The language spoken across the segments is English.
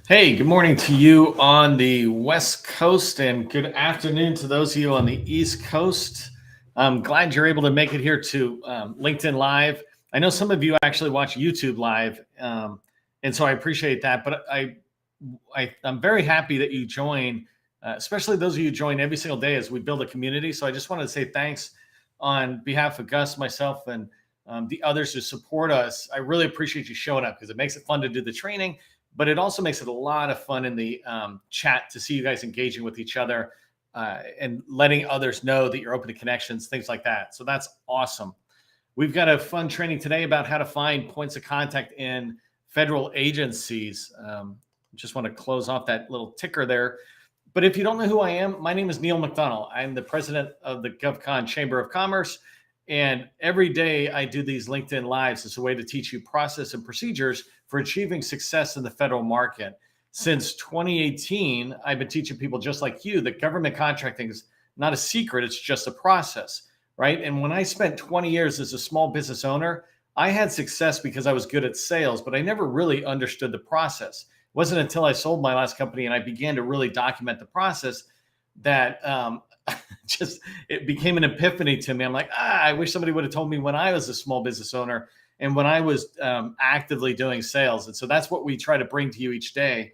Hey, good morning to you on the West Coast, and good afternoon to those of you on the East Coast. I'm glad you're able to make it here to LinkedIn Live. I know some of you actually watch YouTube Live, and so I appreciate that. But I'm very happy that you join, especially those of you who join every single day as we build a community. So I just wanted to say thanks on behalf of Gus, myself, and the others who support us. I really appreciate you showing up because it makes it fun to do the training, but it also makes it a lot of fun in the chat to see you guys engaging with each other and letting others know that you're open to connections, things like that. So that's awesome. We've got a fun training today about how to find points of contact in federal agencies. Just want to close off that little ticker there. But if you don't know who I am, my name is Neil McDonald. I'm the president of the GovCon Chamber of Commerce. And every day I do these LinkedIn Lives as a way to teach you process and procedures for achieving success in the federal market. Since 2018, I've been teaching people just like you that government contracting is not a secret, it's just a process, right? And when I spent 20 years as a small business owner, I had success because I was good at sales, but I never really understood the process. It wasn't until I sold my last company and I began to really document the process that just it became an epiphany to me. I'm like, I wish somebody would have told me when I was a small business owner and when I was actively doing sales. And so that's what we try to bring to you each day.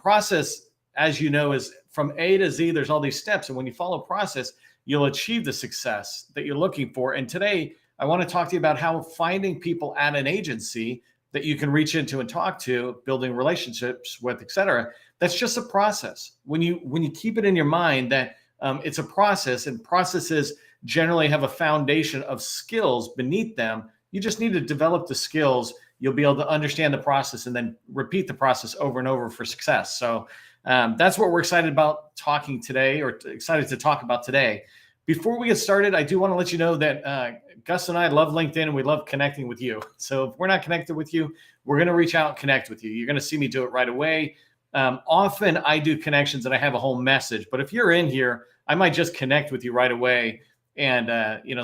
Process, as you know, is from A to Z. There's all these steps, and when you follow process, you'll achieve the success that you're looking for. And today, I want to talk to you about how finding people at an agency that you can reach into and talk to, building relationships with, et cetera. That's just a process. When you keep it in your mind that it's a process, and processes generally have a foundation of skills beneath them. You just need to develop the skills. You'll be able to understand the process and then repeat the process over and over for success. So that's what we're excited about talking today, or excited to talk about today. Before we get started, I do want to let you know that Gus and I love LinkedIn and we love connecting with you. So if we're not connected with you, we're going to reach out and connect with you. You're going to see me do it right away. Often I do connections and I have a whole message, but if you're in here, I might just connect with you right away and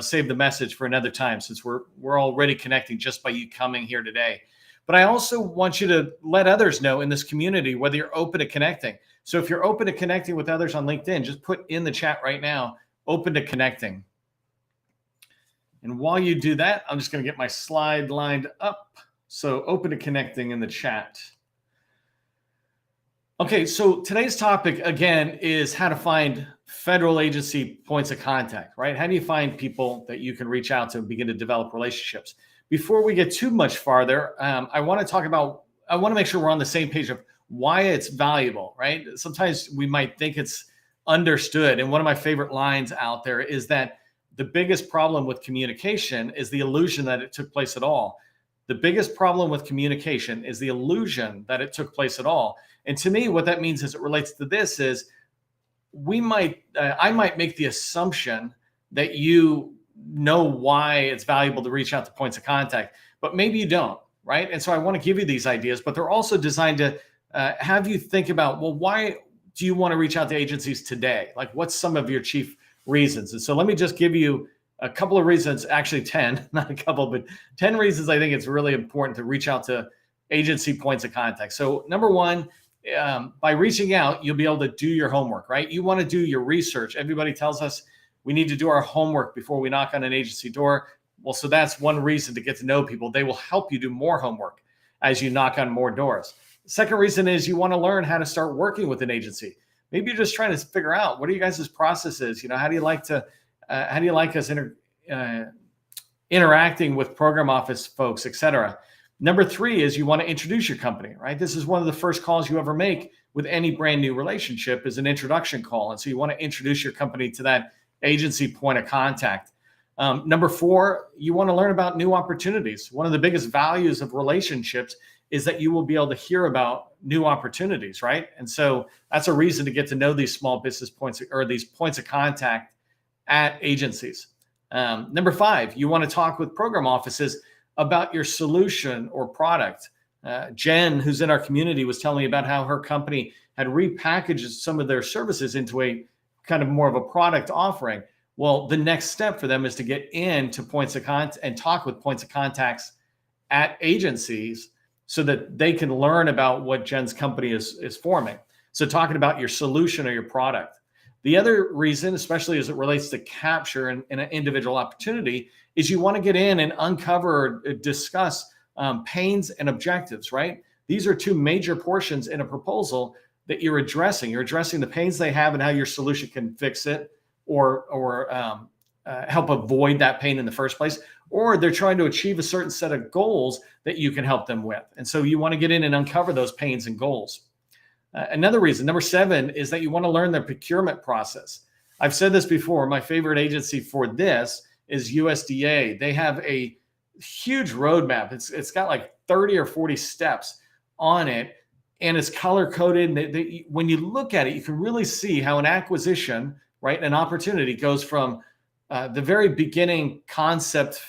save the message for another time, since we're already connecting just by you coming here today. But I also want you to let others know in this community whether you're open to connecting. So if you're open to connecting with others on LinkedIn, just put in the chat right now, open to connecting. And while you do that, I'm just going to get my slide lined up. So open to connecting in the chat. Okay, so today's topic, again, is how to find federal agency points of contact, right? How do you find people that you can reach out to and begin to develop relationships? Before we get too much farther, I want to make sure we're on the same page of why it's valuable, right? Sometimes we might think it's understood. And one of my favorite lines out there is that the biggest problem with communication is the illusion that it took place at all. The biggest problem with communication is the illusion that it took place at all. And to me, what that means as it relates to this is I might make the assumption that you know why it's valuable to reach out to points of contact, but maybe you don't, right? And so I want to give you these ideas, but they're also designed to have you think about, well, why do you want to reach out to agencies today? Like, what's some of your chief reasons? And so let me just give you a couple of reasons, actually 10, not a couple, but 10 reasons I think it's really important to reach out to agency points of contact. So number one, by reaching out, you'll be able to do your homework, right? You want to do your research. Everybody tells us we need to do our homework before we knock on an agency door. Well, so that's one reason to get to know people. They will help you do more homework as you knock on more doors. The second reason is you want to learn how to start working with an agency. Maybe you're just trying to figure out, what are you guys' processes? How do you like us interacting with program office folks, et cetera. Number three is you want to introduce your company, right? This is one of the first calls you ever make with any brand new relationship, is an introduction call. And so you want to introduce your company to that agency point of contact. Number four, you want to learn about new opportunities. One of the biggest values of relationships is that you will be able to hear about new opportunities, right? And so that's a reason to get to know these small business points, or these points of contact at agencies. Number five, you want to talk with program offices about your solution or product. Jen, who's in our community, was telling me about how her company had repackaged some of their services into a kind of more of a product offering. Well, the next step for them is to get into points of contact and talk with points of contacts at agencies so that they can learn about what Jen's company is forming. So talking about your solution or your product. The other reason, especially as it relates to capture and an individual opportunity, is you want to get in and uncover or discuss pains and objectives, right? These are two major portions in a proposal that you're addressing. You're addressing the pains they have and how your solution can fix it or help avoid that pain in the first place, or they're trying to achieve a certain set of goals that you can help them with. And so you want to get in and uncover those pains and goals. Another reason, number 7, is that you want to learn the procurement process. I've said this before, my favorite agency for this is USDA. They have a huge roadmap. It's got like 30 or 40 steps on it, and it's color coded. When you look at it, you can really see how an acquisition, right, an opportunity goes from the very beginning concept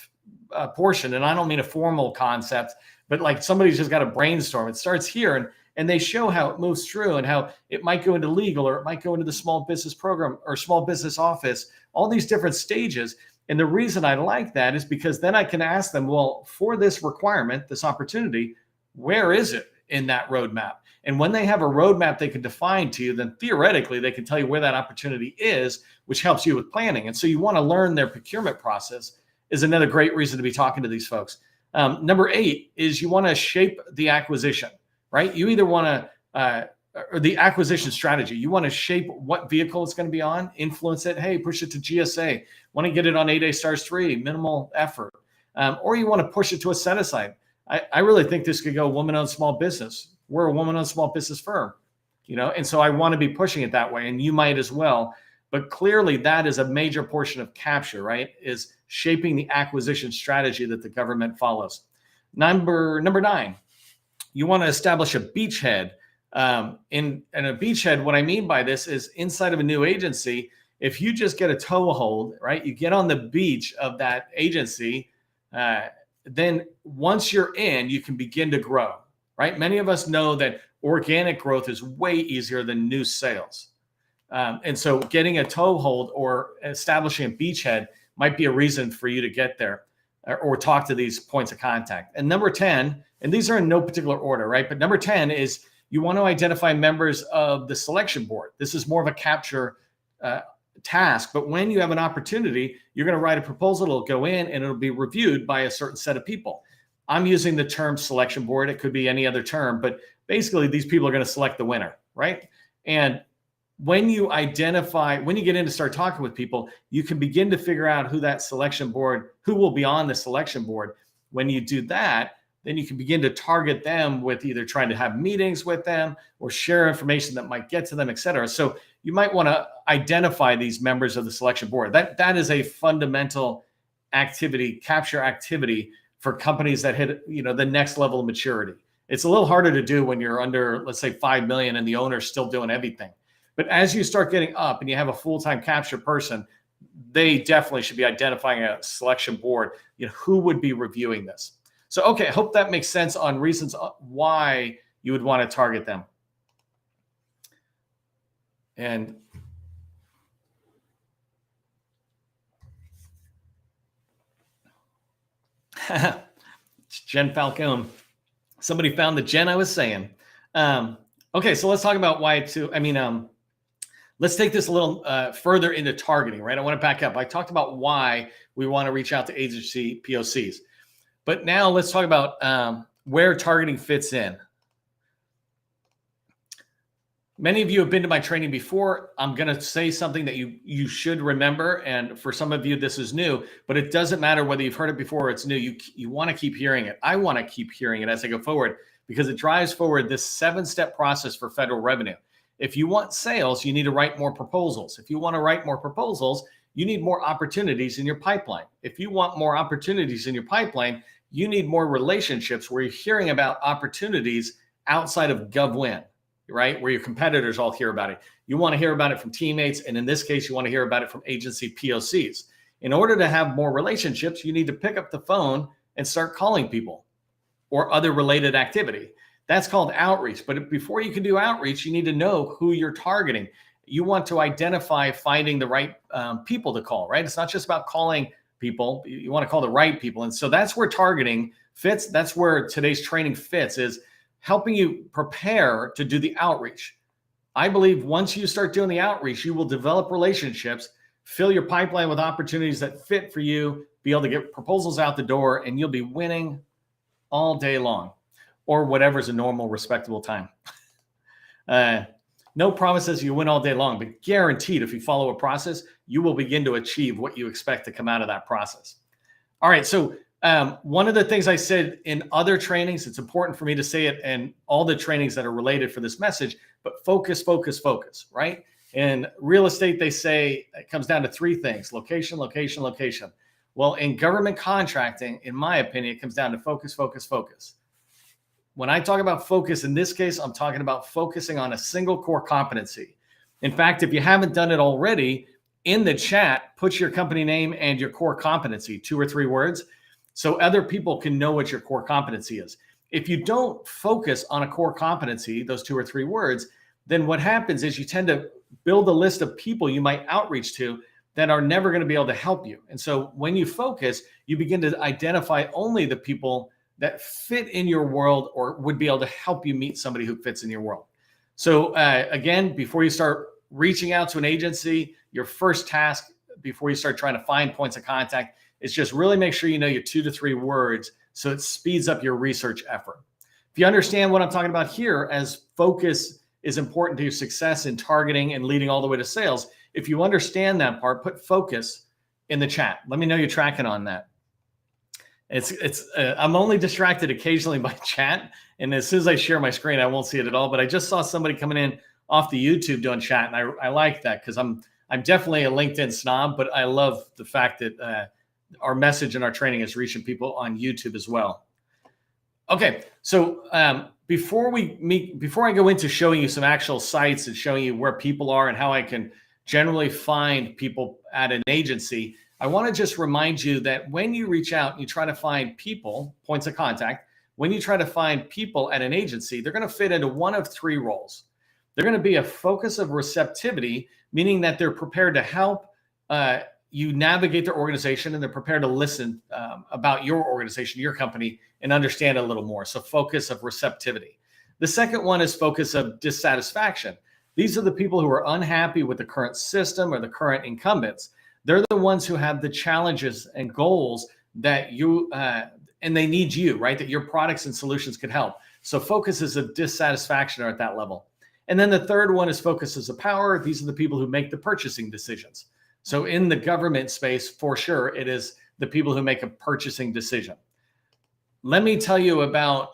portion, and I don't mean a formal concept, but like somebody's just got to brainstorm. It starts here, and they show how it moves through and how it might go into legal, or it might go into the small business program or small business office, all these different stages. And the reason I like that is because then I can ask them, well, for this requirement, this opportunity, where is it in that roadmap? And when they have a roadmap they can define to you, then theoretically they can tell you where that opportunity is, which helps you with planning. And so you want to learn their procurement process is another great reason to be talking to these folks. Number 8 is you want to shape the acquisition, right? You either want to, or the acquisition strategy, you want to shape what vehicle it's going to be on, influence it. Hey, push it to GSA. Want to get it on 8A Stars 3, minimal effort. Or you want to push it to a set aside. I really think this could go woman-owned small business. We're a woman-owned small business firm, and so I want to be pushing it that way, and you might as well. But clearly that is a major portion of capture, right? Is shaping the acquisition strategy that the government follows. Number 9, you want to establish a beachhead. In a beachhead, what I mean by this is inside of a new agency, if you just get a toehold, right? You get on the beach of that agency, then once you're in, you can begin to grow, right? Many of us know that organic growth is way easier than new sales. And so getting a toehold or establishing a beachhead might be a reason for you to get there or talk to these points of contact. And number 10, and these are in no particular order, right? But number 10 is you want to identify members of the selection board. This is more of a capture task, but when you have an opportunity, you're going to write a proposal, it'll go in and it'll be reviewed by a certain set of people. I'm using the term selection board. It could be any other term, but basically these people are going to select the winner, right? And when you get in to start talking with people, you can begin to figure out who that selection board, who will be on the selection board. When you do that, then you can begin to target them with either trying to have meetings with them or share information that might get to them, et cetera. So you might want to identify these members of the selection board. That is a fundamental activity, capture activity for companies that hit, the next level of maturity. It's a little harder to do when you're under, let's say, 5 million and the owner's still doing everything. But as you start getting up and you have a full-time capture person, they definitely should be identifying a selection board, who would be reviewing this. So, okay, I hope that makes sense on reasons why you would want to target them. And it's Jen Falcone. Somebody found the Jen I was saying. Okay, so let's talk about why let's take this a little further into targeting, right? I want to back up. I talked about why we want to reach out to agency POCs. But now let's talk about where targeting fits in. Many of you have been to my training before. I'm going to say something that you should remember. And for some of you, this is new, but it doesn't matter whether you've heard it before or it's new. You want to keep hearing it. I want to keep hearing it as I go forward because it drives forward this 7-step process for federal revenue. If you want sales, you need to write more proposals. If you want to write more proposals, you need more opportunities in your pipeline. If you want more opportunities in your pipeline, you need more relationships where you're hearing about opportunities outside of GovWin, right? Where your competitors all hear about it. You want to hear about it from teammates. And in this case, you want to hear about it from agency POCs. In order to have more relationships, you need to pick up the phone and start calling people or other related activity. That's called outreach. But before you can do outreach, you need to know who you're targeting. You want to identify finding the right people to call, right? It's not just about calling people. You want to call the right people. And so that's where targeting fits. That's where today's training fits, is helping you prepare to do the outreach. I believe once you start doing the outreach, you will develop relationships, fill your pipeline with opportunities that fit for you, be able to get proposals out the door, and you'll be winning all day long, or whatever's a normal, respectable time. No promises you win all day long, but guaranteed if you follow a process, you will begin to achieve what you expect to come out of that process. All right, so one of the things I said in other trainings, it's important for me to say it in all the trainings that are related for this message, but focus, focus, focus, right? In real estate, they say it comes down to three things: location, location, location. Well, in government contracting, in my opinion, it comes down to focus, focus, focus. When I talk about focus, in this case, I'm talking about focusing on a single core competency. In fact, if you haven't done it already, in the chat, put your company name and your core competency, 2 or 3 words, so other people can know what your core competency is. If you don't focus on a core competency, those 2 or 3 words, then what happens is you tend to build a list of people you might outreach to that are never going to be able to help you. And so when you focus, you begin to identify only the people that fit in your world or would be able to help you meet somebody who fits in your world. So again, before you start reaching out to an agency, your first task before you start trying to find points of contact is just really make sure you know your 2 to 3 words, so it speeds up your research effort. If you understand what I'm talking about here, as focus is important to your success in targeting and leading all the way to sales, if you understand that part, put focus in the chat. Let me know you're tracking on that. I'm only distracted occasionally by chat, and as soon as I share my screen, I won't see it at all. But I just saw somebody coming in off the YouTube doing chat, and I like that, because I'm definitely a LinkedIn snob, but I love the fact that our message and our training is reaching people on YouTube as well. Okay, so before I go into showing you some actual sites and showing you where people are and how I can generally find people at an agency, I want to just remind you that when you reach out and you try to find people, points of contact, when you try to find people at an agency, they're going to fit into one of 3 roles. They're going to be a focus of receptivity, meaning that they're prepared to help you navigate their organization, and they're prepared to listen about your organization, your company, and understand a little more. So focus of receptivity. The second one is focus of dissatisfaction. These are the people who are unhappy with the current system or the current incumbents. They're the ones who have the challenges and goals that you, and they need you, right? That your products and solutions could help. So focuses of dissatisfaction are at that level. And then the third one is focuses of power. These are the people who make the purchasing decisions. So in the government space, for sure, it is the people who make a purchasing decision. Let me tell you about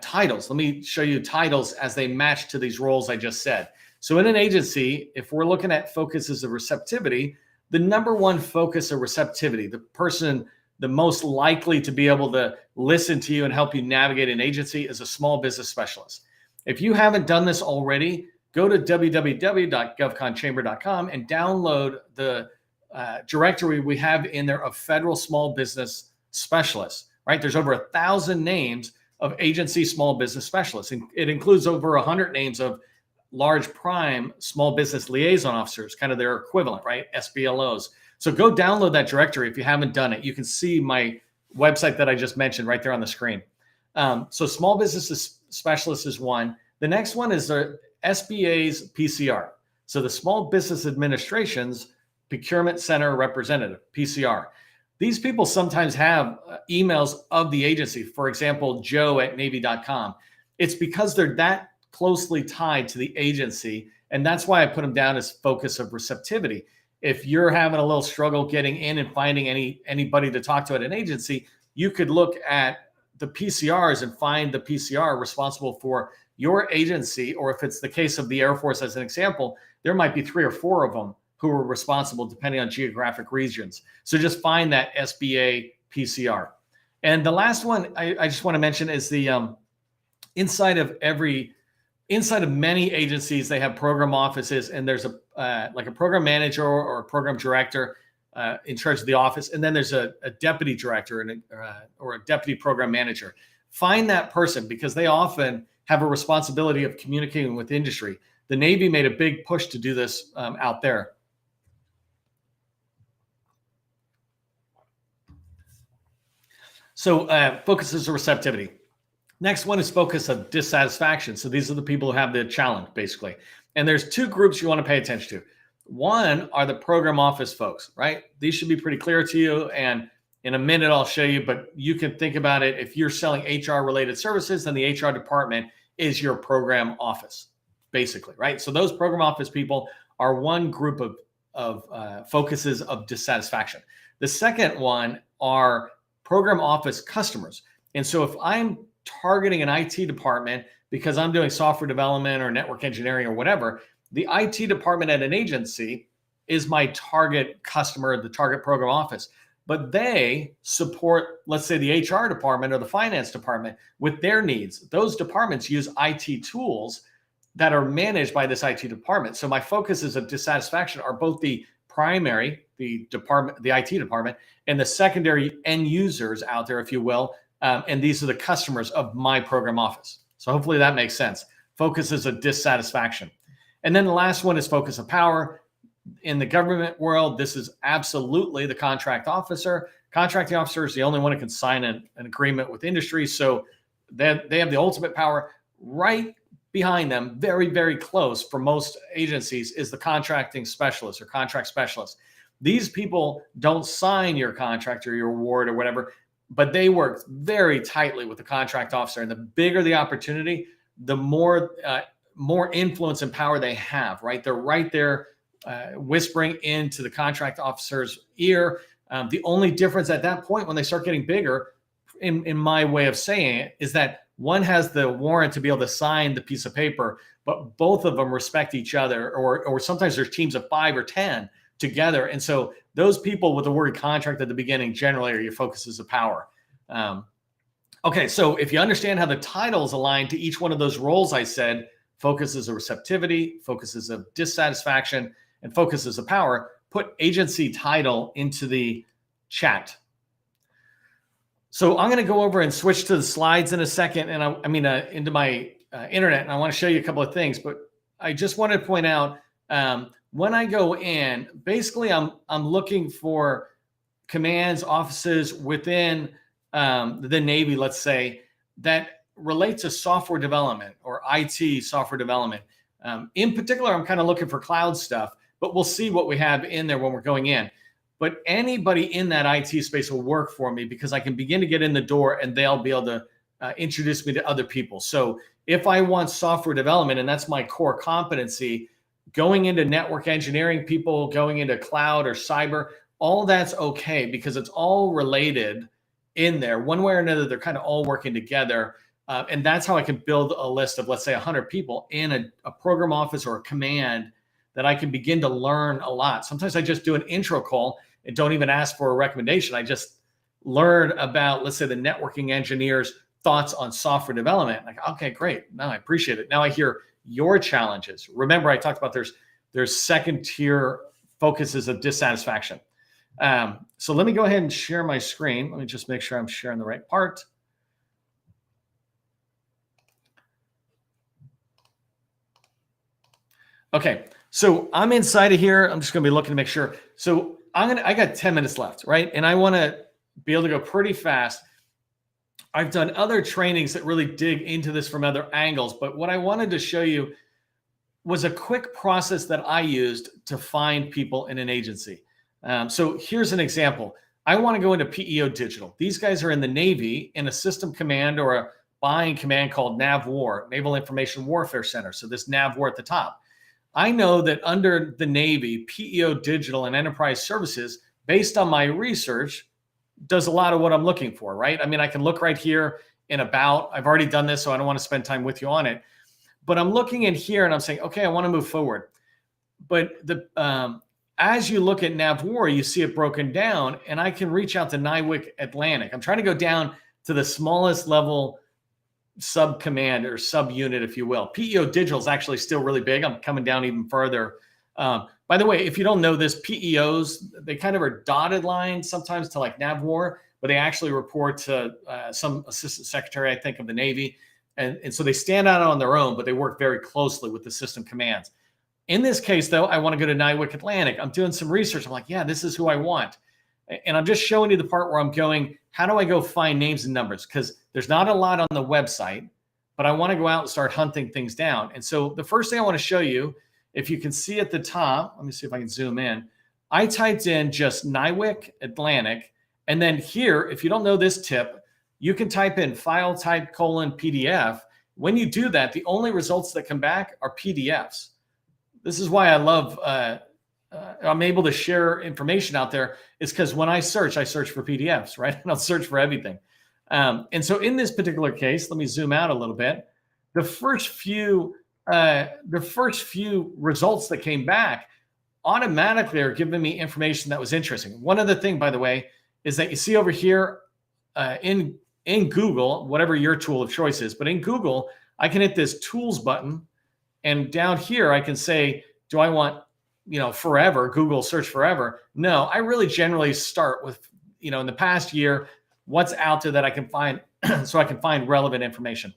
titles. Let me show you titles as they match to these roles I just said. So in an agency, if we're looking at focuses of receptivity, the number one focus of receptivity, the person the most likely to be able to listen to you and help you navigate an agency, is a small business specialist. If you haven't done this already, go to www.govconchamber.com and download the directory we have in there of federal small business specialists, right? There's over 1,000 names of agency small business specialists. And it includes over 100 names of large prime small business liaison officers, kind of their equivalent, right? SBLOs. So go download that directory if you haven't done it. You can see my website that I just mentioned right there on the screen. So small business specialist is one. The next one is the SBA's PCR. So the Small Business Administration's Procurement Center Representative, PCR. These people sometimes have emails of the agency. For example, joe@navy.com. It's because they're that closely tied to the agency. And that's why I put them down as focus of receptivity. If you're having a little struggle getting in and finding anybody to talk to at an agency, you could look at the PCRs and find the PCR responsible for your agency. Or if it's the case of the Air Force as an example, there might be 3 or 4 of them who are responsible depending on geographic regions. So just find that SBA PCR. And the last one I just want to mention is the inside of many agencies, they have program offices, and there's a like a program manager or a program director in charge of the office, and then there's a deputy director or a deputy program manager. Find that person, because they often have a responsibility of communicating with industry. The Navy made a big push to do this out there. So focuses of receptivity. Next one is focus of dissatisfaction. So these are the people who have the challenge, basically. And there's two groups you want to pay attention to. One are the program office folks, right? These should be pretty clear to you. And in a minute, I'll show you, but you can think about it. If you're selling HR related services, then the HR department is your program office, basically, right? So those program office people are one group of focuses of dissatisfaction. The second one are program office customers. And so if I'm targeting an IT department because I'm doing software development or network engineering or whatever, the IT department at an agency is my target customer, the target program office. But they support, let's say, the HR department or the finance department with their needs. Those departments use IT tools that are managed by this IT department. So my focuses of dissatisfaction are both the primary, the IT department, and the secondary end users out there, if you will. And these are the customers of my program office. So hopefully that makes sense. Focuses of dissatisfaction. And then the last one is focus of power. In the government world, this is absolutely the contract officer. Contracting officer is the only one who can sign an agreement with industry. So they have the ultimate power. Right behind them, very, very close for most agencies, is the contracting specialist or contract specialist. These people don't sign your contract or your award or whatever, but they work very tightly with the contract officer. And the bigger the opportunity, the more influence and power they have, right? They're right there whispering into the contract officer's ear. The only difference at that point when they start getting bigger, in my way of saying it, is that one has the warrant to be able to sign the piece of paper, but both of them respect each other, or sometimes there's teams of 5 or 10 together. And so those people with the word contract at the beginning generally are your focuses of power. Okay, so if you understand how the titles align to each one of those roles I said, focuses of receptivity, focuses of dissatisfaction, and focuses of power, put agency title into the chat. So I'm going to go over and switch to the slides in a second, and into my internet, and I want to show you a couple of things. But I just wanted to point out when I go in, basically I'm looking for commands, offices within the Navy, let's say, that relate to software development or IT software development. In particular, I'm kind of looking for cloud stuff, but we'll see what we have in there when we're going in. But anybody in that IT space will work for me because I can begin to get in the door and they'll be able to introduce me to other people. So if I want software development, and that's my core competency, going into network engineering people, going into cloud or cyber, all that's okay because it's all related in there. One way or another, they're kind of all working together. And that's how I can build a list of, let's say, 100 people in a program office or a command that I can begin to learn a lot. Sometimes I just do an intro call and don't even ask for a recommendation. I just learn about, let's say, the networking engineer's thoughts on software development. Like, okay, great. No, I appreciate it. Now I hear your challenges. Remember, I talked about there's second tier focuses of dissatisfaction. So let me go ahead and share my screen. Let me just make sure I'm sharing the right part. Okay, so I'm inside of here. I'm just going to be looking to make sure. So I got 10 minutes left, right? And I want to be able to go pretty fast. I've done other trainings that really dig into this from other angles, but what I wanted to show you was a quick process that I used to find people in an agency. So here's an example. I want to go into PEO Digital. These guys are in the Navy in a system command or a buying command called NAVWAR, Naval Information Warfare Center. So this NAVWAR at the top. I know that under the Navy, PEO Digital and Enterprise Services, based on my research, does a lot of what I'm looking for, right? I mean, I can look right here in about, I've already done this, so I don't want to spend time with you on it. But I'm looking in here and I'm saying, okay, I want to move forward. But as you look at NAVWAR, you see it broken down, and I can reach out to NIWC Atlantic. I'm trying to go down to the smallest level sub-command or sub-unit, if you will. PEO Digital is actually still really big. I'm coming down even further. By the way, if you don't know this, PEOs, they kind of are dotted lines sometimes to like NAVWAR, but they actually report to some assistant secretary, I think, of the Navy. And so they stand out on their own, but they work very closely with the system commands. In this case, though, I want to go to NIWC Atlantic. I'm doing some research. I'm like, yeah, this is who I want. And I'm just showing you the part where I'm going, how do I go find names and numbers? Because there's not a lot on the website, but I want to go out and start hunting things down. And so the first thing I want to show you, if you can see at the top, let me see if I can zoom in. I typed in just NIWC Atlantic. And then here, if you don't know this tip, you can type in file type : PDF. When you do that, the only results that come back are PDFs. This is why I love, I'm able to share information out there, is because when I search for PDFs, right? I don't search for everything. And so in this particular case, let me zoom out a little bit. The first few results that came back automatically are giving me information that was interesting. One other thing, by the way, is that you see over here in Google, whatever your tool of choice is, but in Google, I can hit this tools button, and down here I can say, do I want, forever, Google search forever? No, I really generally start with, in the past year, what's out there that I can find so I can find relevant information.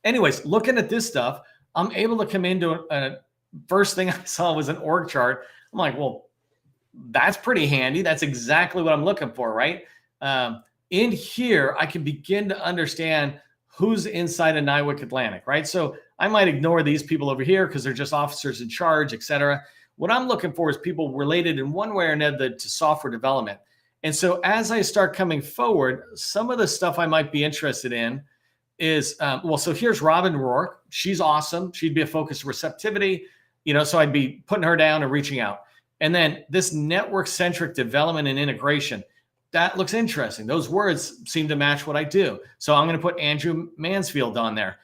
Anyways, looking at this stuff, I'm able to come into first thing I saw was an org chart. I'm like, well, that's pretty handy. That's exactly what I'm looking for, right? In here, I can begin to understand who's inside of NIWC Atlantic, right? So I might ignore these people over here because they're just officers in charge, et cetera. What I'm looking for is people related in one way or another to software development. And so as I start coming forward, some of the stuff I might be interested in is, so here's Robin Rourke. She's awesome. She'd be a focus of receptivity, so I'd be putting her down and reaching out. And then this network-centric development and integration, that looks interesting. Those words seem to match what I do. So I'm going to put Andrew Mansfield on there.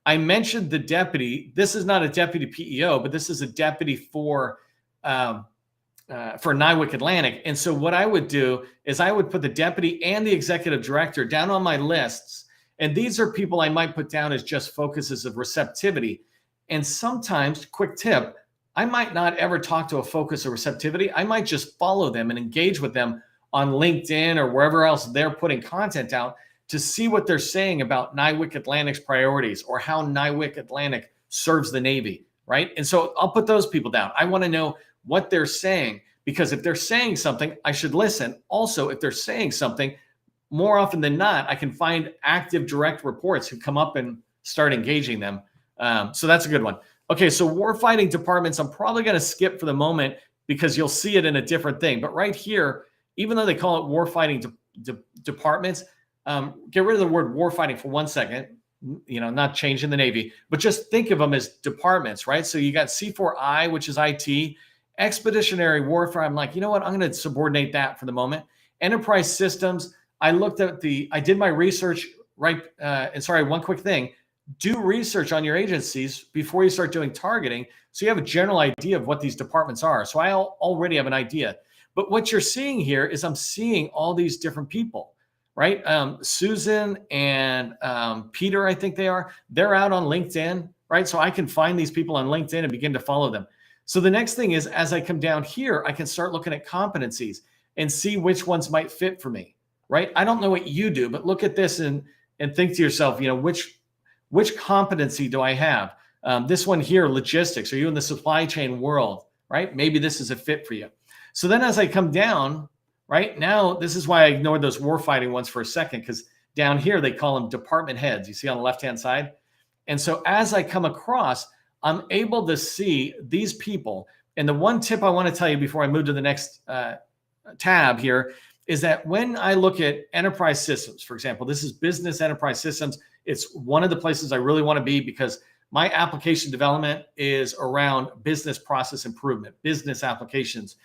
I mentioned the deputy. This is not a deputy PEO, but this is a deputy for NIWC Atlantic. And so what I would do is I would put the deputy and the executive director down on my lists. And these are people I might put down as just focuses of receptivity. And sometimes, quick tip, I might not ever talk to a focus of receptivity. I might just follow them and engage with them on LinkedIn or wherever else they're putting content out to see what they're saying about NIWC Atlantic's priorities or how NIWC Atlantic serves the Navy, right? And so I'll put those people down. I want to know what they're saying, because if they're saying something, I should listen. Also, if they're saying something, more often than not, I can find active direct reports who come up and start engaging them. So that's a good one. Okay, so warfighting departments, I'm probably going to skip for the moment because you'll see it in a different thing. But right here, even though they call it warfighting departments, get rid of the word warfighting for 1 second, not changing the Navy, but just think of them as departments, right? So you got C4I, which is IT, expeditionary warfare. I'm like, you know what? I'm going to subordinate that for the moment. Enterprise systems. I did my research, right? And sorry, one quick thing. Do research on your agencies before you start doing targeting, so you have a general idea of what these departments are. So I already have an idea. But what you're seeing here is I'm seeing all these different people, right? Susan and Peter, I think they're out on LinkedIn, right? So I can find these people on LinkedIn and begin to follow them. So the next thing is, as I come down here, I can start looking at competencies and see which ones might fit for me, right? I don't know what you do, but look at this and think to yourself, which competency do I have? This one here, logistics. Are you in the supply chain world, right? Maybe this is a fit for you. So then as I come down, right now, this is why I ignored those warfighting ones for a second, because down here, they call them department heads. You see on the left-hand side? And so as I come across, I'm able to see these people. And the one tip I want to tell you before I move to the next tab here is that when I look at enterprise systems, for example, this is business enterprise systems. It's one of the places I really want to be because my application development is around business process improvement, business applications,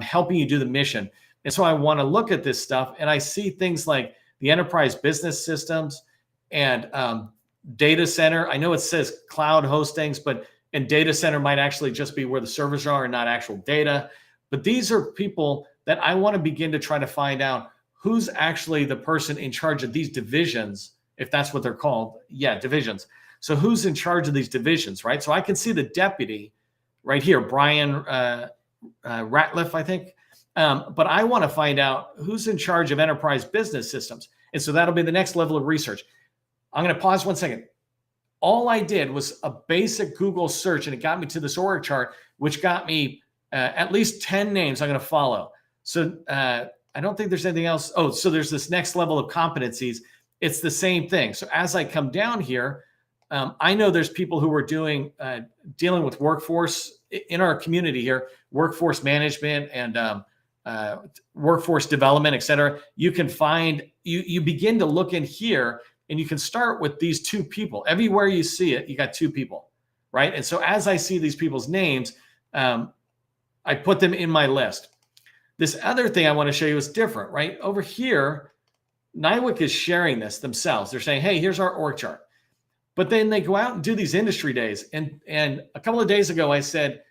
helping you do the mission. And so I want to look at this stuff, and I see things like the enterprise business systems and data center. I know it says cloud hostings, and data center might actually just be where the servers are and not actual data. But these are people that I want to begin to try to find out who's actually the person in charge of these divisions, if that's what they're called. Yeah, divisions. So who's in charge of these divisions, right? So I can see the deputy right here, Brian Ratliff, I think. But I want to find out who's in charge of enterprise business systems. And so that'll be the next level of research. I'm going to pause 1 second. All I did was a basic Google search, and it got me to this org chart, which got me at least 10 names I'm going to follow. So I don't think there's anything else. Oh, so there's this next level of competencies. It's the same thing. So as I come down here, I know there's people who are dealing with workforce in our community here, workforce management and workforce development, et cetera. You can find, you begin to look in here and you can start with these two people. Everywhere you see it, you got two people, right? And so as I see these people's names, I put them in my list. This other thing I want to show you is different, right? Over here, NIWC is sharing this themselves. They're saying, hey, here's our org chart. But then they go out and do these industry days. And a couple of days ago, I said,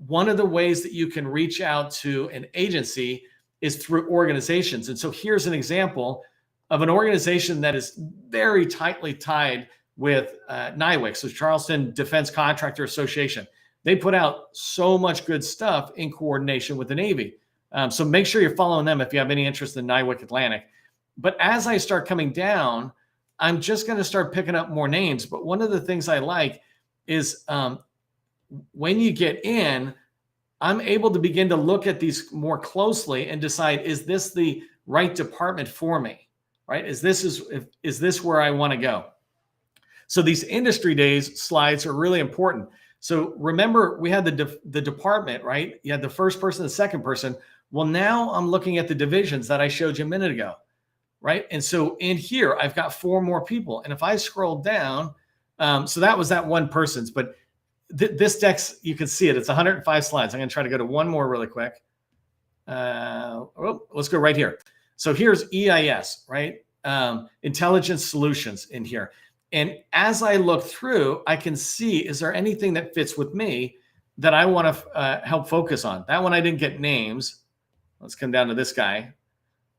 one of the ways that you can reach out to an agency is through organizations. And so here's an example of an organization that is very tightly tied with NIWC, so Charleston Defense Contractor Association. They put out so much good stuff in coordination with the Navy. So make sure you're following them if you have any interest in NIWC Atlantic. But as I start coming down, I'm just going to start picking up more names. But one of the things I like is when you get in, I'm able to begin to look at these more closely and decide, is this the right department for me, right? Is this where I want to go? So these industry days slides are really important. So remember, we had the department, right? You had the first person, the second person. Well, now I'm looking at the divisions that I showed you a minute ago, right? And so in here, I've got 4 more people. And if I scroll down, so that was that one person's, but this deck's, you can see it. It's 105 slides. I'm going to try to go to one more really quick. Let's go right here. So here's EIS, right? Intelligence Solutions in here. And as I look through, I can see, is there anything that fits with me that I want to help focus on? That one I didn't get names. Let's come down to this guy.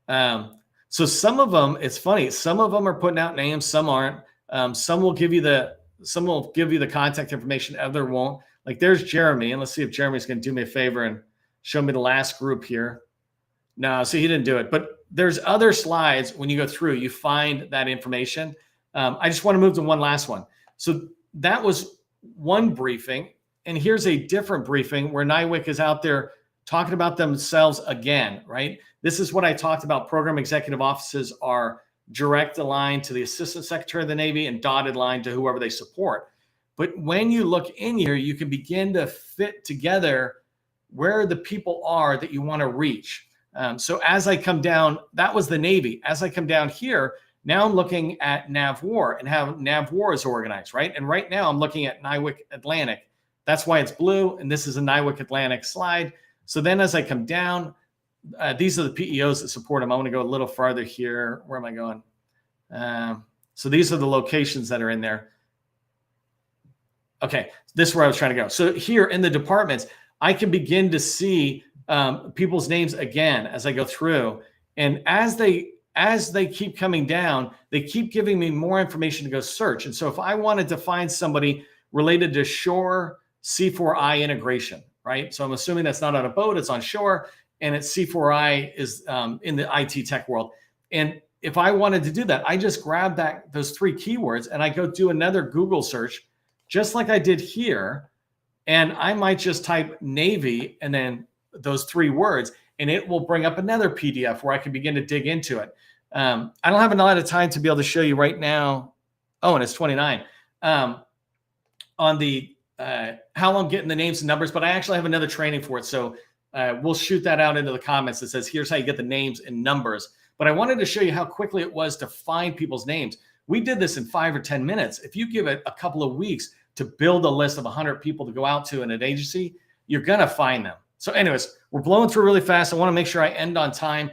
So some of them, it's funny. Some of them are putting out names, some aren't. Some will give you the contact information, other won't. Like there's Jeremy, and let's see if Jeremy's going to do me a favor and show me the last group here. No, see, he didn't do it. But there's other slides when you go through, you find that information. I just want to move to one last one. So that was one briefing, and here's a different briefing where NIWC is out there talking about themselves again, right? This is what I talked about. Program executive offices are direct aligned to the Assistant Secretary of the Navy and dotted line to whoever they support. But when you look in here, you can begin to fit together where the people are that you want to reach. So as I come down, that was the Navy. As I come down here, now I'm looking at NAVWAR and how NAVWAR is organized, right? And right now I'm looking at NIWC Atlantic. That's why it's blue, and this is a NIWC Atlantic slide. So then as I come down, these are the PEOs that support them. I want to go a little farther here. Where am I going? So these are the locations that are in there. Okay, this is where I was trying to go. So here in the departments, I can begin to see people's names again as I go through. And as they keep coming down, they keep giving me more information to go search. And so if I wanted to find somebody related to shore C4I integration, right? So I'm assuming that's not on a boat, it's on shore, and it's C4I is in the IT tech world. And if I wanted to do that, I just grab those 3 keywords and I go do another Google search, just like I did here. And I might just type Navy and then those 3 words, and it will bring up another PDF where I can begin to dig into it. I don't have a lot of time to be able to show you right now. Oh, and it's 29 on the how I'm getting the names and numbers, but I actually have another training for it. So we'll shoot that out into the comments that says, here's how you get the names and numbers. But I wanted to show you how quickly it was to find people's names. We did this in 5 or 10 minutes. If you give it a couple of weeks to build a list of 100 people to go out to in an agency, you're going to find them. So anyways, we're blowing through really fast. I want to make sure I end on time.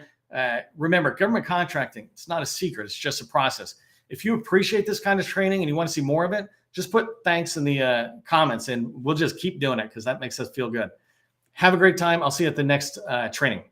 Remember, government contracting, it's not a secret. It's just a process. If you appreciate this kind of training and you want to see more of it, just put thanks in the comments and we'll just keep doing it because that makes us feel good. Have a great time. I'll see you at the next training.